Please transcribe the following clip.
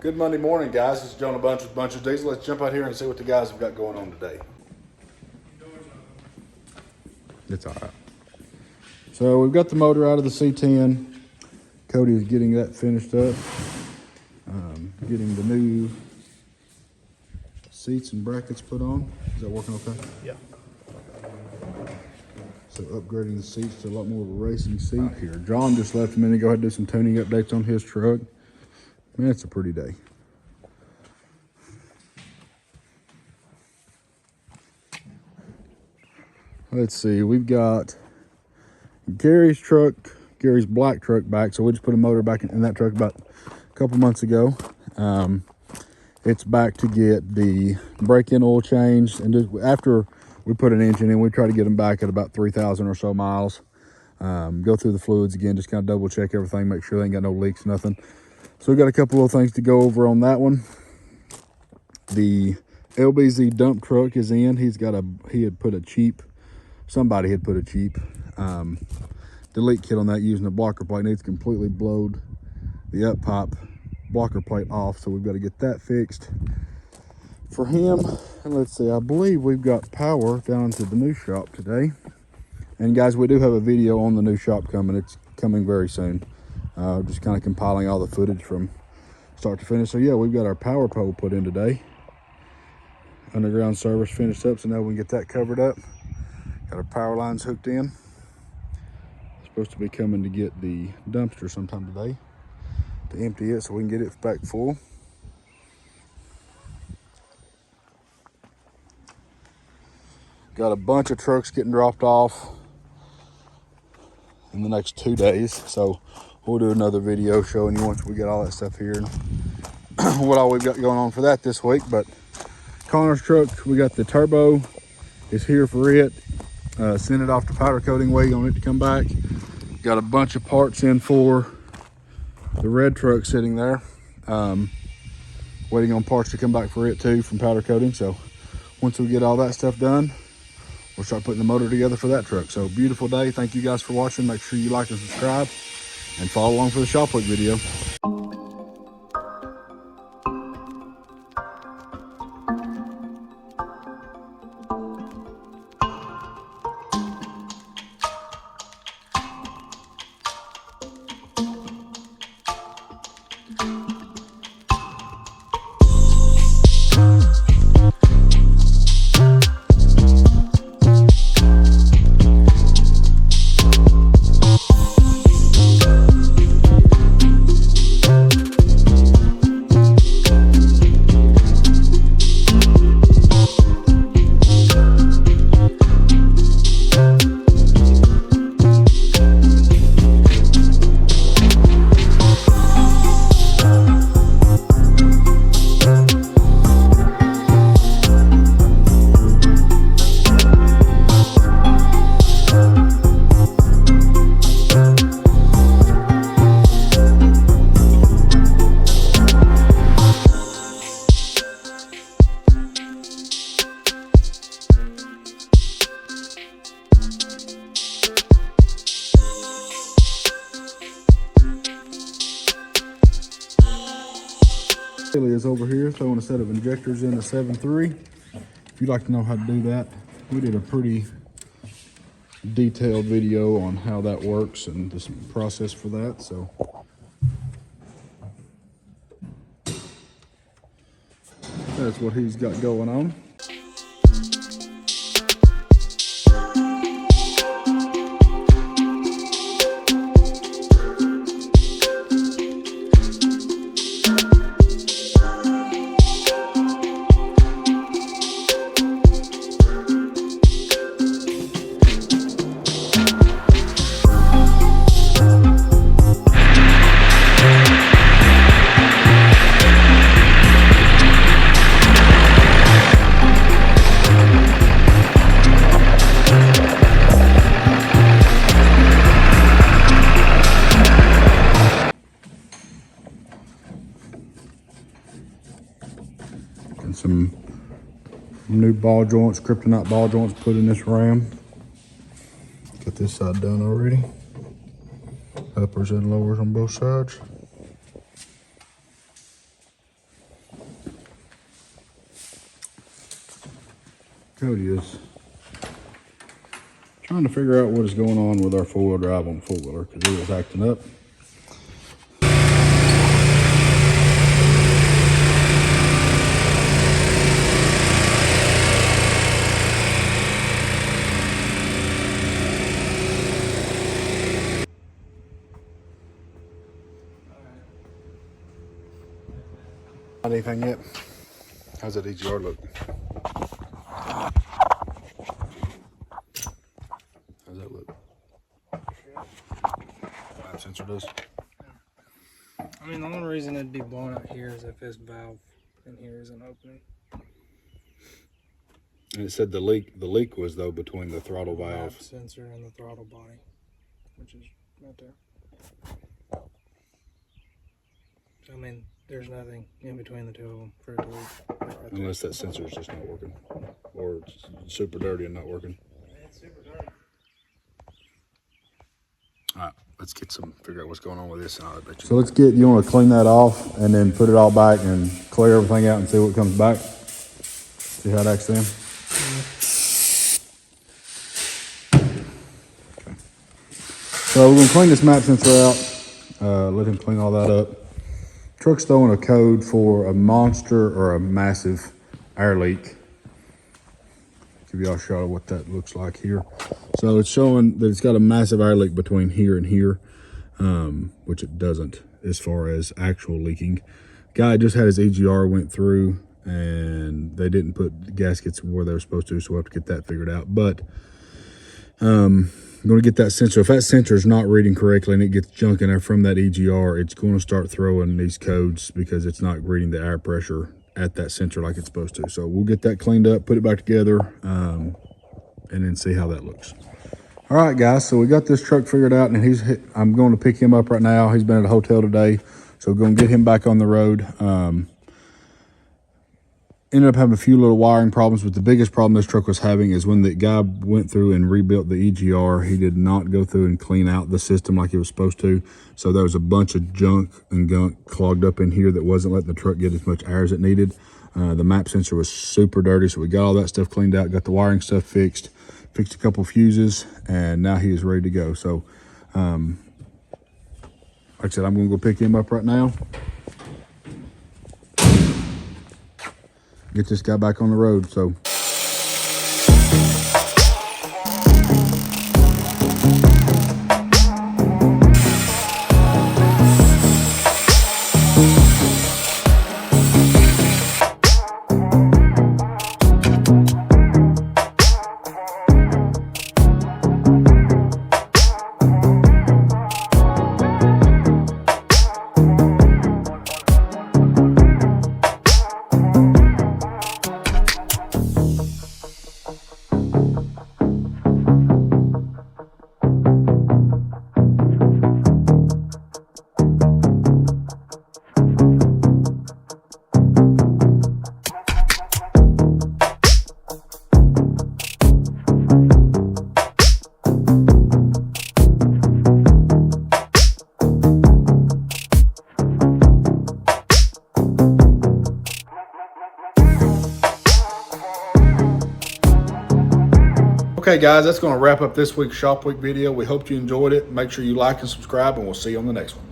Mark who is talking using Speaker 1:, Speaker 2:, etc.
Speaker 1: Good Monday morning, guys. This is Jonah Bunch with Bunch of Diesel. Let's jump out here and see what the guys have got going on today. It's all right. So we've got the motor out of the C10. Cody is getting that finished up. Getting the new seats and brackets put on. Is that working okay?
Speaker 2: Yeah.
Speaker 1: So upgrading the seats to a lot more of a racing seat here. John just left a minute ago. I had to do some tuning updates on his truck. Man, it's a pretty day. Let's see, we've got Gary's black truck back. So we just put a motor back in that truck about a couple months ago. It's back to get the break-in oil changed, and just after we put an engine in, we try to get them back at about 3,000 or so miles. Go through the fluids again, just kind of double check everything, make sure they ain't got no leaks, nothing. So we got a couple of things to go over on that one. The LBZ dump truck is in. Somebody had put a cheap delete kit on that using a blocker plate. Needs completely blowed the up pipe blocker plate off, so we've got to get that fixed for him. And let's see, I believe we've got power down to the new shop today. And guys, we do have a video on the new shop coming. It's coming very soon. Just kind of compiling all the footage from start to finish. So yeah, we've got our power pole put in today. Underground service finished up, so now we can get that covered up. Got our power lines hooked in. Supposed to be coming to get the dumpster sometime today to empty it so we can get it back full. Got a bunch of trucks getting dropped off in the next 2 days, so we'll do another video showing you once we get all that stuff here and what all we've got going on for that this week. But Connor's truck, we got the turbo is here for it. Sent it off to powder coating, waiting on it to come back. Got a bunch of parts in for the red truck sitting there, waiting on parts to come back for it too from powder coating. So once we get all that stuff done, we'll start putting the motor together for that truck. So beautiful day. Thank you guys for watching. Make sure you like and subscribe and follow along for the shop week video. Is over here throwing a set of injectors in the 7.3. If you'd like to know how to do that, we did a pretty detailed video on how that works and this process for that. So that's what he's got going on. And some new ball joints, kryptonite ball joints put in this ram. Got this side done already. Uppers and lowers on both sides. Cody is trying to figure out what is going on with our four-wheel drive on the four-wheeler because it was acting up. Not anything yet. How's that EGR look? How's that look? Lap sensor does.
Speaker 2: I mean, the only reason it'd be blowing out here is if this valve in here isn't opening.
Speaker 1: And it said the leak was though between the throttle valve
Speaker 2: sensor and the throttle body, which is right there. I mean, there's nothing in between the two of them for it to leak. Right
Speaker 1: unless that sensor is just not working, or it's super dirty and not working.
Speaker 2: It's super dirty.
Speaker 1: All right, let's figure out what's going on with this, and I'll bet you. So you want to clean that off and then put it all back and clear everything out and see what comes back. See how it acts then. Okay. So we're gonna clean this map sensor out. Let him clean all that up. Truck's throwing a code for a monster or a massive air leak. Give you all a shot of what that looks like here. So it's showing that it's got a massive air leak between here and here, which it doesn't as far as actual leaking. Guy just had his EGR went through and they didn't put the gaskets where they were supposed to, so we'll have to get that figured out. But I'm going to get that sensor. If that sensor is not reading correctly and it gets junk in there from that EGR, it's going to start throwing these codes because it's not reading the air pressure at that sensor like it's supposed to. So we'll get that cleaned up, put it back together, and then see how that looks. All right, guys, so we got this truck figured out, and I'm going to pick him up right now. He's been at a hotel today, so we're going to get him back on the road. Ended up having a few little wiring problems, but the biggest problem this truck was having is when the guy went through and rebuilt the EGR, he did not go through and clean out the system like he was supposed to. So there was a bunch of junk and gunk clogged up in here that wasn't letting the truck get as much air as it needed. The map sensor was super dirty, so we got all that stuff cleaned out, got the wiring stuff fixed a couple fuses, and now he is ready to go. So, like I said, I'm gonna go pick him up right now. Get this guy back on the road. So okay, guys, that's going to wrap up this week's Shop Week video. We hope you enjoyed it. Make sure you like and subscribe, and we'll see you on the next one.